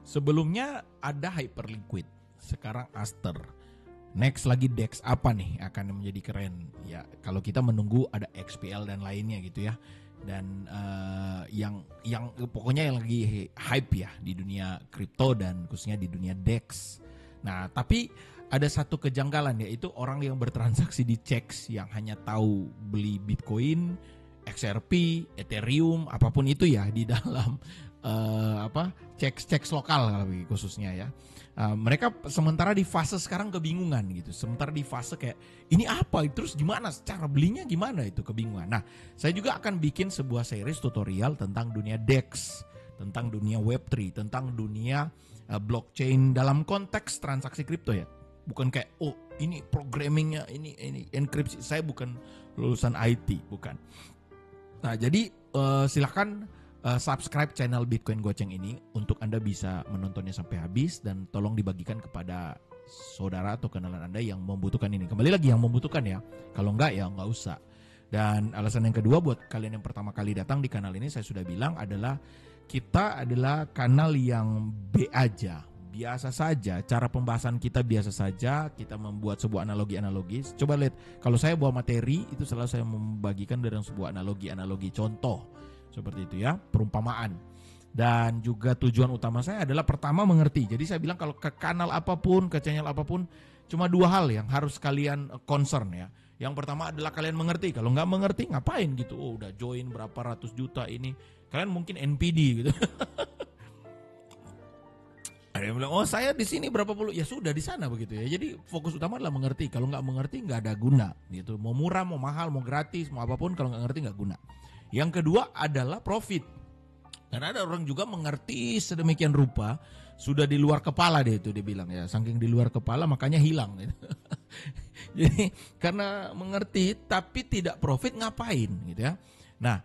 Sebelumnya ada Hyperliquid, sekarang Aster. Next lagi DEX apa nih akan menjadi keren? Ya kalau kita menunggu ada XPL dan lainnya gitu ya. Dan yang pokoknya yang lagi hype ya di dunia kripto dan khususnya di dunia DEX. Nah tapi ada satu kejanggalan, yaitu orang yang bertransaksi di CEX yang hanya tahu beli Bitcoin, XRP, Ethereum, apapun itu ya di dalam CEX lokal khususnya ya. Mereka sementara di fase sekarang kebingungan gitu. Sementara di fase kayak ini apa? Terus gimana? Cara belinya gimana? Itu kebingungan. Nah, saya juga akan bikin sebuah series tutorial tentang dunia DEX, tentang dunia Web3, tentang dunia blockchain dalam konteks transaksi kripto ya. Bukan kayak ini programmingnya, ini enkripsi. Saya bukan lulusan IT, bukan. Nah, jadi silakan subscribe channel Bitcoin Goceng ini untuk Anda bisa menontonnya sampai habis dan tolong dibagikan kepada saudara atau kenalan Anda yang membutuhkan ini. Kembali lagi yang membutuhkan ya. Kalau enggak ya enggak usah. Dan alasan yang kedua buat kalian yang pertama kali datang di kanal ini, saya sudah bilang adalah kita adalah kanal yang B aja. Biasa saja, cara pembahasan kita biasa saja, kita membuat sebuah analogi-analogi. Coba lihat, kalau saya bawa materi itu selalu saya membagikan dengan sebuah analogi-analogi contoh. Seperti itu ya, perumpamaan. Dan juga tujuan utama saya adalah pertama mengerti. Jadi saya bilang kalau ke kanal apapun, ke channel apapun, cuma dua hal yang harus kalian concern ya. Yang pertama adalah kalian mengerti. Kalau nggak mengerti ngapain gitu? Udah join berapa ratus juta ini. Kalian mungkin NPD gitu. Ada yang bilang, saya di sini berapa puluh, ya sudah di sana begitu ya. Jadi fokus utama adalah mengerti. Kalau nggak mengerti nggak ada guna gitu. Mau murah, mau mahal, mau gratis, mau apapun, kalau nggak ngerti nggak guna. Yang kedua adalah profit. Karena ada orang juga mengerti sedemikian rupa, sudah di luar kepala dia itu dia bilang ya, saking di luar kepala makanya hilang gitu. Jadi karena mengerti tapi tidak profit ngapain gitu ya. Nah,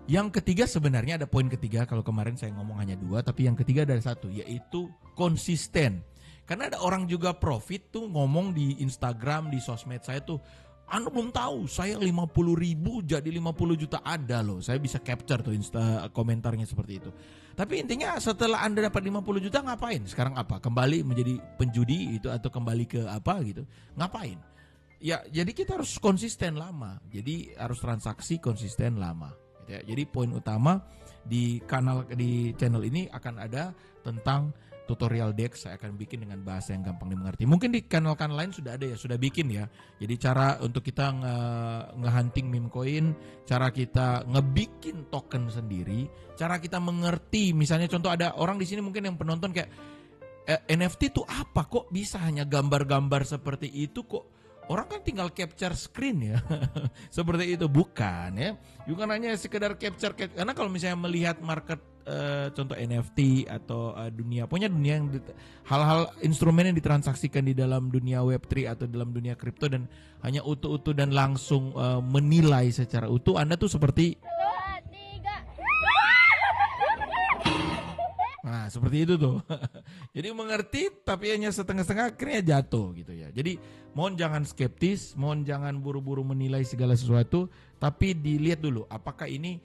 yang ketiga sebenarnya ada poin ketiga, kalau kemarin saya ngomong hanya dua, tapi yang ketiga ada satu, yaitu konsisten. Karena ada orang juga profit tuh ngomong di Instagram, di sosmed saya tuh, Anda belum tahu, saya 50.000 jadi 50 juta ada loh. Saya bisa capture tuh komentarnya seperti itu. Tapi intinya setelah Anda dapat 50 juta ngapain? Sekarang apa? Kembali menjadi penjudi itu atau kembali ke apa gitu? Ngapain? Ya, jadi kita harus konsisten lama. Jadi harus transaksi konsisten lama. Ya, jadi poin utama di channel ini akan ada tentang tutorial DEX. Saya akan bikin dengan bahasa yang gampang dimengerti. Mungkin di kanal-kanal lain sudah ada ya, sudah bikin ya. Jadi cara untuk kita nge-hunting meme coin, cara kita ngebikin token sendiri, cara kita mengerti. Misalnya contoh ada orang di sini mungkin yang penonton kayak NFT itu apa, kok bisa hanya gambar-gambar seperti itu, kok orang kan tinggal capture screen ya. Seperti itu, bukan ya. Bukan hanya sekedar capture. Karena kalau misalnya melihat market contoh NFT atau pokoknya dunia yang hal-hal instrumen yang ditransaksikan di dalam dunia Web3 atau dalam dunia kripto dan hanya utuh-utuh dan langsung menilai secara utuh, Anda tuh seperti nah seperti itu tuh. Jadi mengerti tapi hanya setengah-setengah, akhirnya jatuh gitu ya. Jadi mohon jangan skeptis, mohon jangan buru-buru menilai segala sesuatu, tapi dilihat dulu apakah ini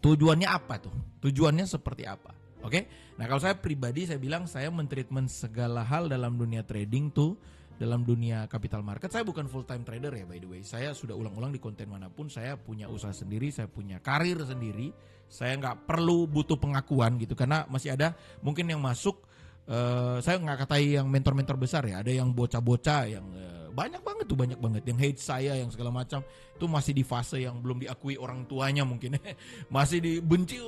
tujuannya apa tuh? Tujuannya seperti apa? Oke? Nah kalau saya pribadi saya bilang saya mentreatment segala hal dalam dunia trading tuh, dalam dunia capital market. Saya bukan full time trader ya by the way. Saya sudah ulang-ulang di konten manapun. Saya punya usaha sendiri, saya punya karir sendiri. Saya nggak perlu butuh pengakuan gitu karena masih ada mungkin yang masuk. Saya nggak katai yang mentor-mentor besar ya. Ada yang bocah-bocah yang banyak banget yang hate saya yang segala macam, itu masih di fase yang belum diakui orang tuanya mungkin. Masih dibenci,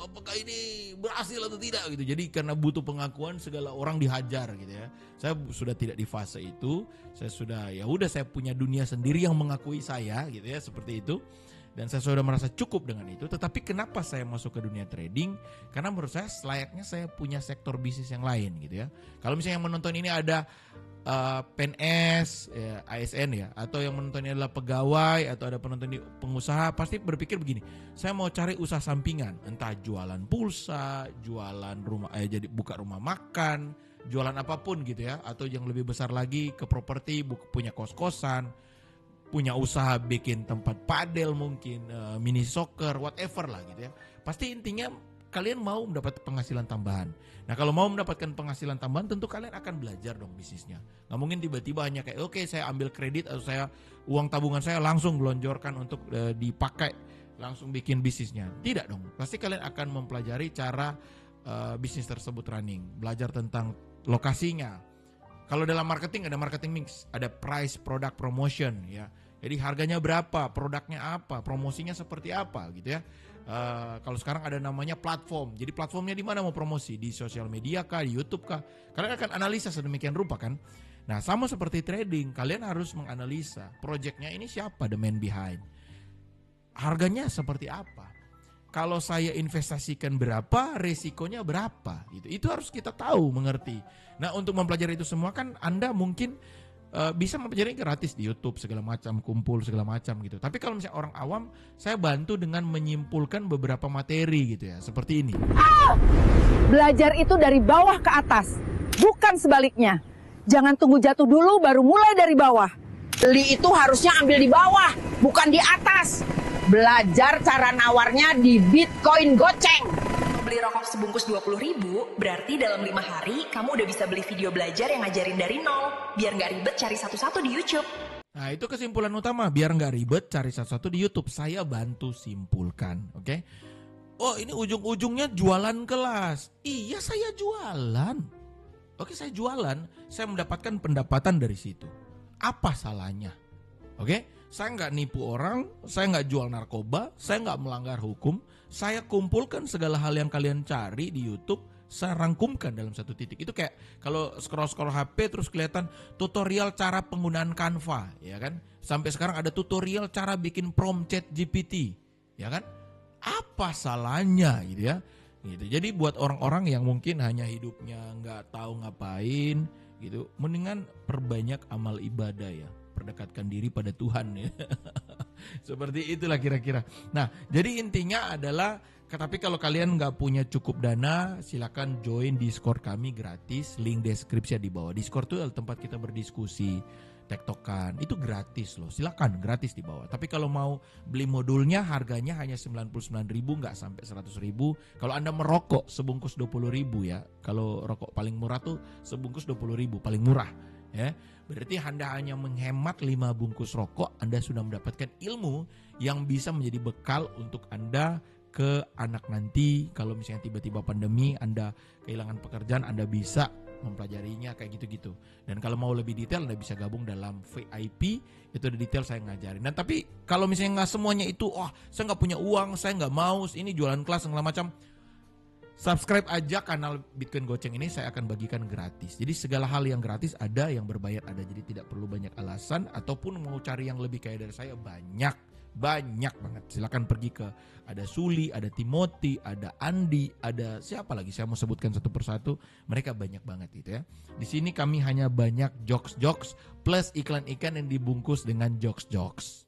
apakah ini berhasil atau tidak gitu. Jadi karena butuh pengakuan segala orang dihajar gitu ya. Saya sudah tidak di fase itu. Saya sudah ya udah, saya punya dunia sendiri yang mengakui saya gitu ya, seperti itu. Dan saya sudah merasa cukup dengan itu. Tetapi kenapa saya masuk ke dunia trading? Karena menurut saya selayaknya saya punya sektor bisnis yang lain gitu ya. Kalau misalnya yang menonton ini ada PNS, ya, ASN ya, atau yang menonton ini adalah pegawai atau ada penonton di pengusaha, pasti berpikir begini, saya mau cari usaha sampingan, entah jualan pulsa, jualan rumah, jadi buka rumah makan, jualan apapun gitu ya, atau yang lebih besar lagi ke properti, punya kos-kosan, punya usaha bikin tempat padel mungkin, mini soccer, whatever lah gitu ya. Pasti intinya kalian mau mendapat penghasilan tambahan. Nah kalau mau mendapatkan penghasilan tambahan tentu kalian akan belajar dong bisnisnya. Nggak mungkin tiba-tiba hanya kayak oke, saya ambil kredit atau saya uang tabungan saya langsung gelonjorkan untuk dipakai langsung bikin bisnisnya. Tidak dong, pasti kalian akan mempelajari cara bisnis tersebut running. Belajar tentang lokasinya. Kalau dalam marketing ada marketing mix, ada price, product, promotion ya. Jadi harganya berapa, produknya apa, promosinya seperti apa gitu ya. Kalau sekarang ada namanya platform. Jadi platformnya di mana mau promosi? Di sosial media kah, di YouTube kah? Kalian akan analisa sedemikian rupa kan. Nah sama seperti trading, kalian harus menganalisa projectnya ini siapa, the man behind. Harganya seperti apa? Kalau saya investasikan berapa, resikonya berapa? Itu harus kita tahu, mengerti. Nah untuk mempelajari itu semua kan Anda mungkin bisa mempelajari gratis di YouTube segala macam, kumpul segala macam gitu. Tapi kalau misalnya orang awam, saya bantu dengan menyimpulkan beberapa materi gitu ya, seperti ini. Belajar itu dari bawah ke atas, bukan sebaliknya. Jangan tunggu jatuh dulu baru mulai dari bawah. Beli itu harusnya ambil di bawah, bukan di atas. Belajar cara nawarnya di Bitcoin Goceng. Beli rokok sebungkus 20.000, berarti dalam 5 hari kamu udah bisa beli video belajar yang ngajarin dari nol. Biar nggak ribet cari satu-satu di YouTube. Nah itu kesimpulan utama, biar nggak ribet cari satu-satu di YouTube. Saya bantu simpulkan, oke? Oh ini ujung-ujungnya jualan kelas. Iya saya jualan. Oke saya jualan, saya mendapatkan pendapatan dari situ. Apa salahnya? Oke? Saya nggak nipu orang, saya nggak jual narkoba, saya nggak melanggar hukum. Saya kumpulkan segala hal yang kalian cari di YouTube, saya rangkumkan dalam satu titik. Itu kayak kalau scroll-scroll HP terus kelihatan tutorial cara penggunaan Canva, ya kan? Sampai sekarang ada tutorial cara bikin prompt ChatGPT, ya kan? Apa salahnya gitu ya? Gitu. Jadi buat orang-orang yang mungkin hanya hidupnya nggak tahu ngapain gitu, mendingan perbanyak amal ibadah ya. Perdekatkan diri pada Tuhan ya. Seperti itulah kira-kira. Nah jadi intinya adalah, tapi kalau kalian nggak punya cukup dana, silakan join Discord kami gratis, link deskripsi di bawah. Discord itu adalah tempat kita berdiskusi, tektokan, itu gratis loh, silakan gratis di bawah. Tapi kalau mau beli modulnya harganya hanya 99.000, nggak sampai 100.000. Kalau Anda merokok sebungkus 20.000 ya. Kalau rokok paling murah tuh sebungkus 20.000 paling murah ya. Berarti Anda hanya menghemat 5 bungkus rokok, Anda sudah mendapatkan ilmu yang bisa menjadi bekal untuk Anda ke anak nanti. Kalau misalnya tiba-tiba pandemi, Anda kehilangan pekerjaan, Anda bisa mempelajarinya kayak gitu-gitu. Dan kalau mau lebih detail, Anda bisa gabung dalam VIP, itu ada detail saya ngajarin. Dan tapi kalau misalnya nggak semuanya itu, saya nggak punya uang, saya nggak mau, ini jualan kelas segala macam. Subscribe aja kanal Bitcoin Goceng ini, saya akan bagikan gratis. Jadi segala hal yang gratis ada, yang berbayar ada. Jadi tidak perlu banyak alasan, ataupun mau cari yang lebih kaya dari saya banyak banget. Silakan pergi ke, ada Suli, ada Timothy, ada Andi, ada siapa lagi saya mau sebutkan satu persatu. Mereka banyak banget gitu ya. Di sini kami hanya banyak jokes plus iklan-iklan yang dibungkus dengan jokes.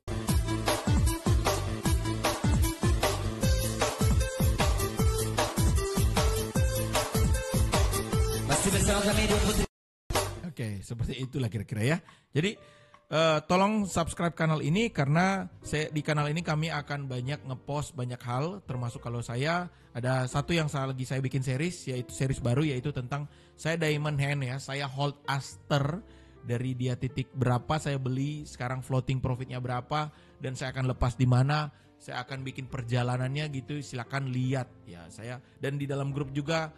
Oke, seperti itulah kira-kira ya. Jadi tolong subscribe kanal ini, karena di kanal ini kami akan banyak ngepost banyak hal, termasuk kalau saya ada satu yang lagi saya bikin series, yaitu series baru, yaitu tentang saya diamond hand ya. Saya hold Aster dari dia titik berapa saya beli, sekarang floating profitnya berapa, dan saya akan lepas di mana, saya akan bikin perjalanannya gitu. Silakan lihat ya saya. Dan di dalam grup juga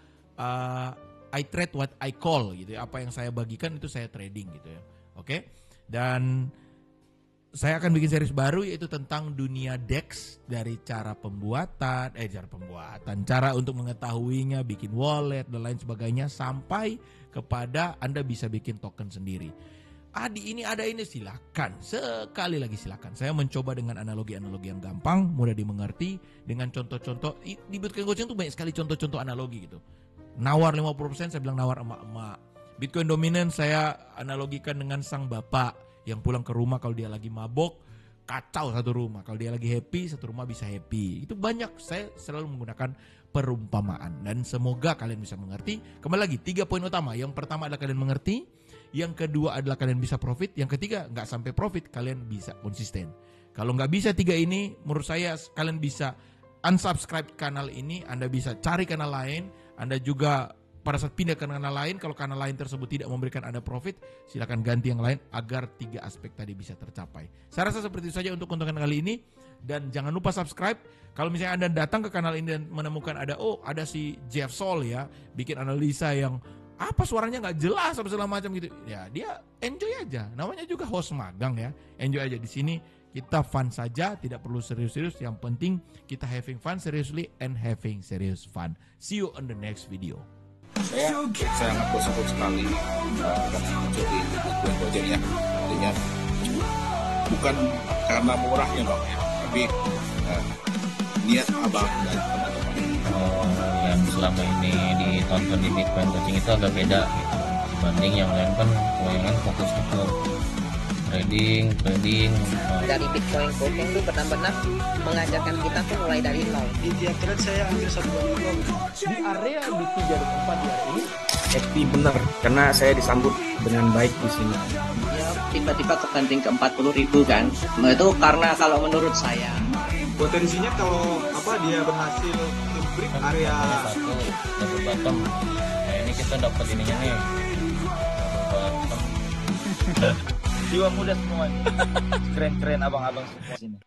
I trade what I call gitu ya. Apa yang saya bagikan itu saya trading gitu ya. Oke. Dan saya akan bikin series baru, yaitu tentang dunia DEX, dari cara untuk mengetahuinya, bikin wallet dan lain sebagainya, sampai kepada Anda bisa bikin token sendiri. Ini silakan. Sekali lagi silakan. Saya mencoba dengan analogi-analogi yang gampang, mudah dimengerti, dengan contoh-contoh. Di Bitcoin Goceng tuh banyak sekali contoh-contoh analogi gitu. Nawar 50%, saya bilang nawar emak-emak. Bitcoin dominan saya analogikan dengan sang bapak yang pulang ke rumah kalau dia lagi mabok, kacau satu rumah. Kalau dia lagi happy, satu rumah bisa happy. Itu banyak, saya selalu menggunakan perumpamaan. Dan semoga kalian bisa mengerti. Kembali lagi, 3 poin utama. Yang pertama adalah kalian mengerti. Yang kedua adalah kalian bisa profit. Yang ketiga, nggak sampai profit, kalian bisa konsisten. Kalau nggak bisa 3 ini, menurut saya kalian bisa unsubscribe kanal ini, Anda bisa cari kanal lain. Anda juga pada saat pindah ke kanal lain, kalau kanal lain tersebut tidak memberikan Anda profit, silakan ganti yang lain agar 3 aspek tadi bisa tercapai. Saya rasa seperti itu saja untuk konten kali ini. Dan jangan lupa subscribe. Kalau misalnya Anda datang ke kanal ini dan menemukan ada si Jeff Sol ya, bikin analisa yang apa suaranya nggak jelas apa segala macam gitu. Ya dia enjoy aja. Namanya juga host magang ya. Enjoy aja di sini. Kita fun saja, tidak perlu serius-serius. Yang penting kita having fun seriously and having serious fun. See you on the next video. Saya sangat bersyukur sekali karena menjadi Gojek ya. Artinya bukan karena murahnya Bang ya, tapi niat Abang dan teman-teman. Yang selama ini ditonton di Bitcoin Coaching itu agak beda gitu. Dibanding yang lain kan kebanyakan fokus ke trading dari Bitcoin Coaching itu benar-benar mengajarkan kita tuh mulai dari nol. Di tiap trade saya ambil 1 di area di 3 dan 4 di hari ini happy benar karena saya disambut dengan baik di sini. Ya tiba-tiba kepenting ke 40.000 kan. Nah, itu karena kalau menurut saya potensinya kalau dia berhasil break area double bottom. Nah ini kita dapat ininya nih, double bottom. jiwa muda semua, keren-keren abang-abang semua sini.